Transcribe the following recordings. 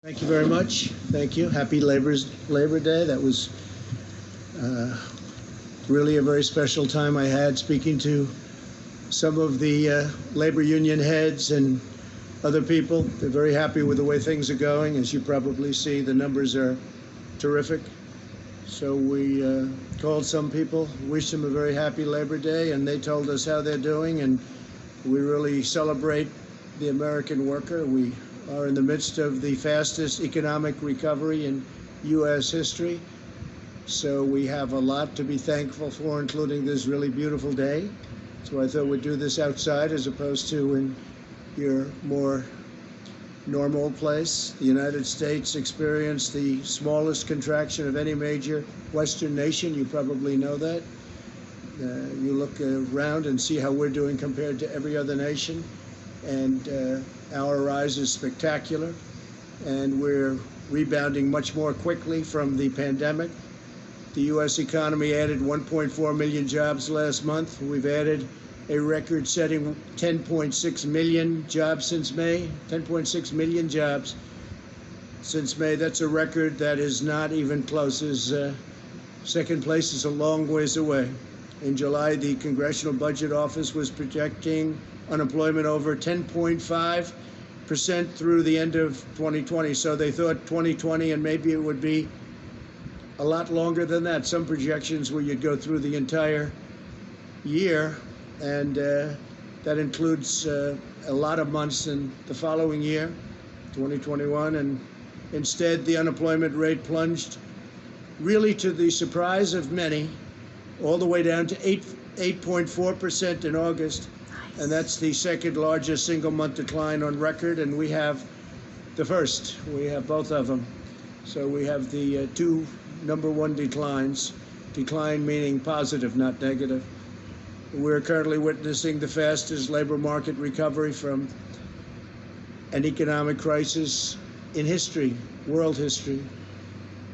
Thank you very much. Thank you. Happy Labor Day. That was uh, really a very special time I had speaking to some of the labor union heads and other people. They're very happy with the way things are going. As you probably see, the numbers are terrific. So we called some people, wished them a very happy Labor Day, and they told us how they're doing. And we really celebrate the American worker. We are in the midst of the fastest economic recovery in U.S. history. So we have a lot to be thankful for, including this really beautiful day. So I thought we'd do this outside as opposed to in your more normal place. The United States experienced the smallest contraction of any major Western nation. You probably know that. You look around and see how we're doing compared to every other nation. And our rise is spectacular. And we're rebounding much more quickly from the pandemic. The U.S. economy added 1.4 million jobs last month. We've added a record-setting 10.6 million jobs since May. 10.6 million jobs since May. That's a record that is not even close. Second place is a long ways away. In July, the Congressional Budget Office was projecting unemployment over 10.5% through the end of 2020. So they thought 2020, and maybe it would be a lot longer than that. Some projections where you'd go through the entire year, and that includes a lot of months in the following year, 2021. And instead, the unemployment rate plunged, really to the surprise of many, all the way down to 8.4% in August. And that's the second largest single month decline on record. And we have the first. We have both of them. So we have the two number one declines. Decline meaning positive, not negative. We're currently witnessing the fastest labor market recovery from an economic crisis in history, world history.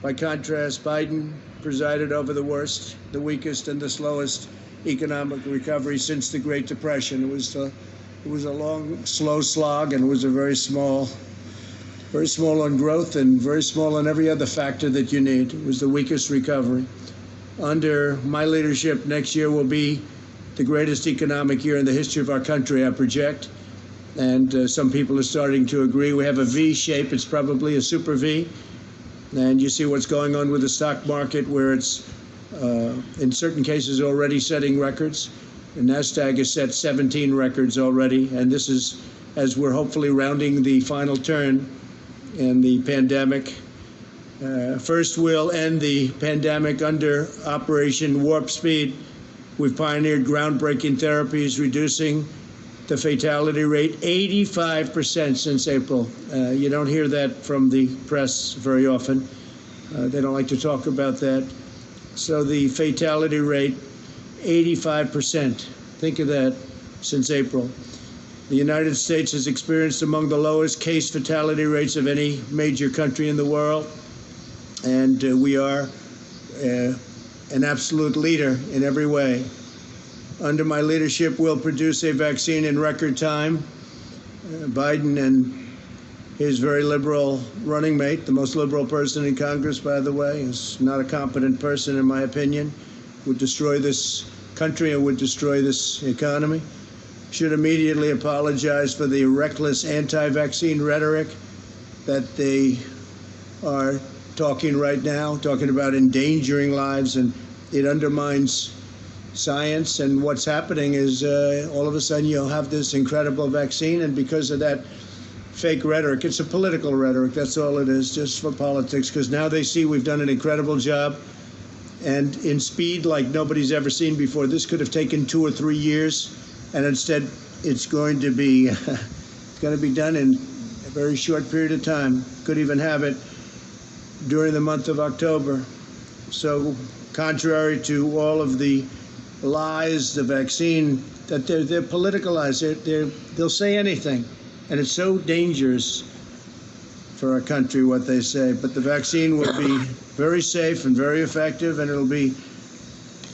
By contrast, Biden presided over the worst, the weakest, and the slowest economic recovery since the Great Depression. It was a long, slow slog, and it was a very small on growth and very small on every other factor that you need. It was the weakest recovery. Under my leadership, next year will be the greatest economic year in the history of our country, I project. And some people are starting to agree. We have a V shape. It's probably a super V. And you see what's going on with the stock market, where it's, in certain cases, already setting records. And NASDAQ has set 17 records already. And this is as we're hopefully rounding the final turn in the pandemic. First, we'll end the pandemic under Operation Warp Speed. We've pioneered groundbreaking therapies, reducing the fatality rate 85% since April. You don't hear that from the press very often. They don't like to talk about that. So the fatality rate, 85%. Think of that, since April. The United States has experienced among the lowest case fatality rates of any major country in the world. And we are an absolute leader in every way. Under my leadership, we'll produce a vaccine in record time. Biden and his very liberal running mate, the most liberal person in Congress, by the way, is not a competent person, in my opinion, would destroy this country and would destroy this economy, should immediately apologize for the reckless anti-vaccine rhetoric that they are talking right now, talking about endangering lives, and it undermines science. And what's happening is all of a sudden you'll have this incredible vaccine, and because of that fake rhetoric, it's a political rhetoric, that's all it is, just for politics, because now they see we've done an incredible job, and in speed like nobody's ever seen before. This could have taken 2 or 3 years, and instead it's going to be done in a very short period of time. Could even have it during the month of October. So contrary to all of the lies, the vaccine, that they're politicalized. They'll say anything, and it's so dangerous for our country what they say. But the vaccine will be very safe and very effective, and it'll be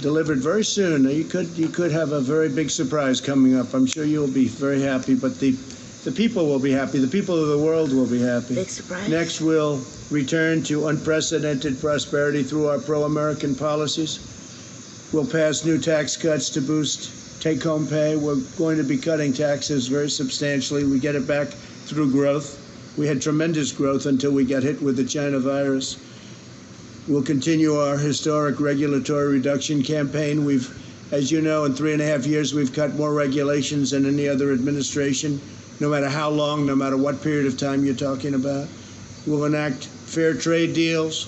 delivered very soon. You could have a very big surprise coming up. I'm sure you'll be very happy. But the The people will be happy. The people of the world will be happy. Big surprise. Next, we'll return to unprecedented prosperity through our pro-American policies. We'll pass new tax cuts to boost take-home pay. We're going to be cutting taxes very substantially. We get it back through growth. We had tremendous growth until we got hit with the China virus. We'll continue our historic regulatory reduction campaign. We've, as you know, in 3.5 years, we've cut more regulations than any other administration, no matter how long, no matter what period of time you're talking about. We'll enact fair trade deals,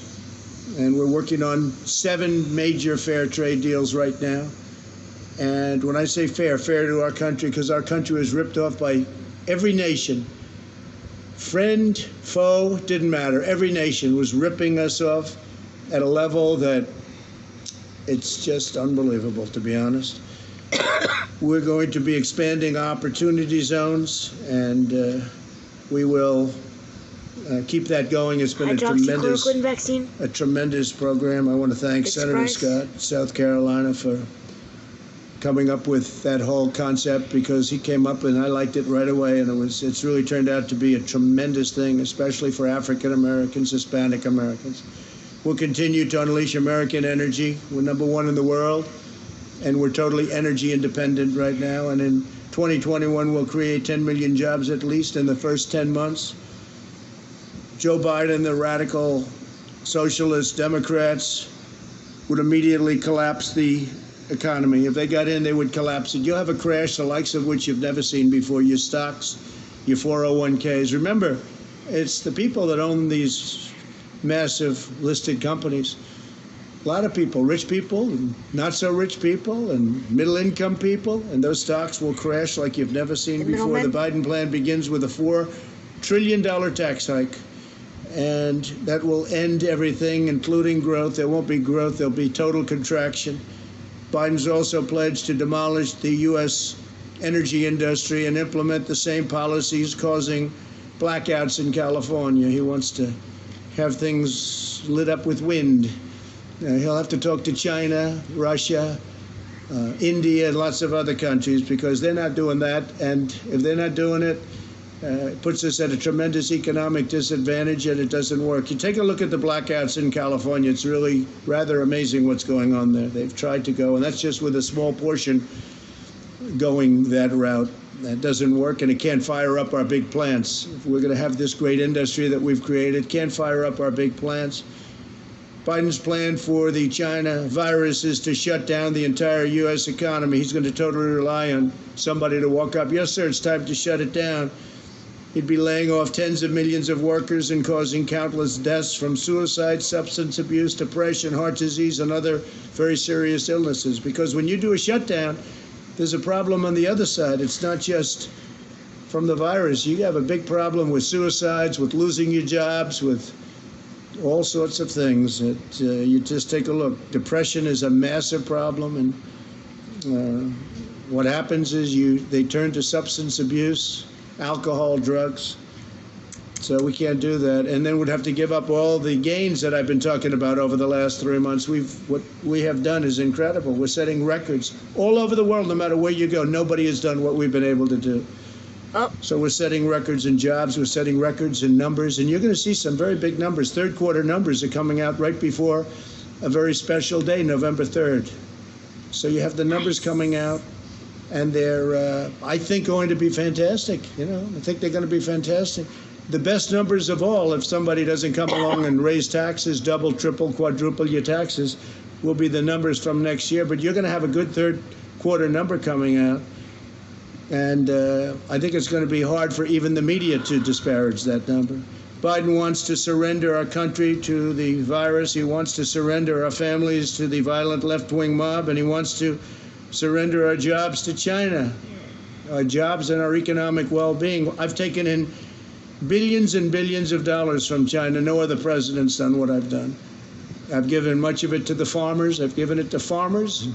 and we're working on 7 major fair trade deals right now. And when I say fair, fair to our country, because our country was ripped off by every nation. Friend, foe, didn't matter. Every nation was ripping us off at a level that it's just unbelievable, to be honest. We're going to be expanding opportunity zones, and we will keep that going. It's been a tremendous program. I want to thank Senator Scott, South Carolina, for coming up with that whole concept, because he came up and I liked it right away, and it's really turned out to be a tremendous thing, especially for African Americans, Hispanic Americans. We'll continue to unleash American energy. We're #1 in the world, and we're totally energy independent right now. And in 2021, we'll create 10 million jobs at least in the first 10 months. Joe Biden, the radical socialist Democrats, would immediately collapse the economy. If they got in, they would collapse it. You'll have a crash the likes of which you've never seen before. Your stocks, your 401ks. Remember, it's the people that own these massive listed companies. A lot of people, rich people, and not so rich people, and middle income people, and those stocks will crash like you've never seen before. The Biden plan begins with a $4 trillion tax hike, and that will end everything, including growth. There won't be growth. There'll be total contraction. Biden's also pledged to demolish the U.S. energy industry and implement the same policies causing blackouts in California. He wants to have things lit up with wind. He'll have to talk to China, Russia, India, and lots of other countries, because they're not doing that. And if they're not doing it, it puts us at a tremendous economic disadvantage, and it doesn't work. You take a look at the blackouts in California. It's really rather amazing what's going on there. They've tried to go, and that's just with a small portion going that route. That doesn't work, and it can't fire up our big plants. If we're going to have this great industry that we've created, can't fire up our big plants. Biden's plan for the China virus is to shut down the entire U.S. economy. He's going to totally rely on somebody to walk up. Yes, sir, it's time to shut it down. He'd be laying off tens of millions of workers and causing countless deaths from suicide, substance abuse, depression, heart disease, and other very serious illnesses. Because when you do a shutdown, there's a problem on the other side. It's not just from the virus. You have a big problem with suicides, with losing your jobs, with all sorts of things. That you just take a look. Depression is a massive problem, and what happens is they turn to substance abuse, alcohol, drugs. So we can't do that. And then we'd have to give up all the gains that I've been talking about over the last 3 months. What we have done is incredible. We're setting records all over the world. No matter where you go, nobody has done what we've been able to do. So we're setting records in jobs. We're setting records in numbers. And you're going to see some very big numbers. Third quarter numbers are coming out right before a very special day, November 3rd. So you have the numbers coming out. And they're, I think, going to be fantastic. I think they're going to be fantastic. The best numbers of all, if somebody doesn't come along and raise taxes, double, triple, quadruple your taxes, will be the numbers from next year. But you're going to have a good third quarter number coming out. And I think it's going to be hard for even the media to disparage that number. Biden wants to surrender our country to the virus. He wants to surrender our families to the violent left-wing mob. And he wants to surrender our jobs to China, our jobs and our economic well-being. I've taken in billions and billions of dollars from China. No other president's done what I've done. I've given much of it to the farmers. I've given it to farmers,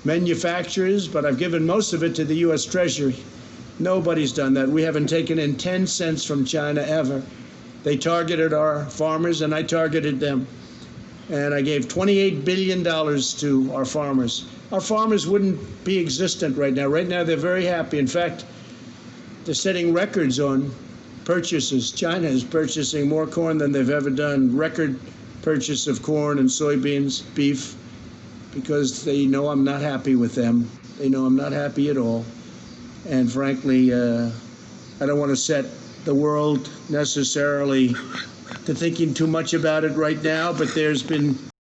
manufacturers, but I've given most of it to the U.S. Treasury. Nobody's done that. We haven't taken in 10 cents from China ever. They targeted our farmers, and I targeted them. And I gave $28 billion to our farmers. Our farmers wouldn't be existent right now. Right now, they're very happy. In fact, They're setting records on purchases. China is purchasing more corn than they've ever done. Record purchase of corn and soybeans, beef, because they know I'm not happy with them. They know I'm not happy at all. And frankly, I don't want to set the world necessarily to thinking too much about it right now, but there's been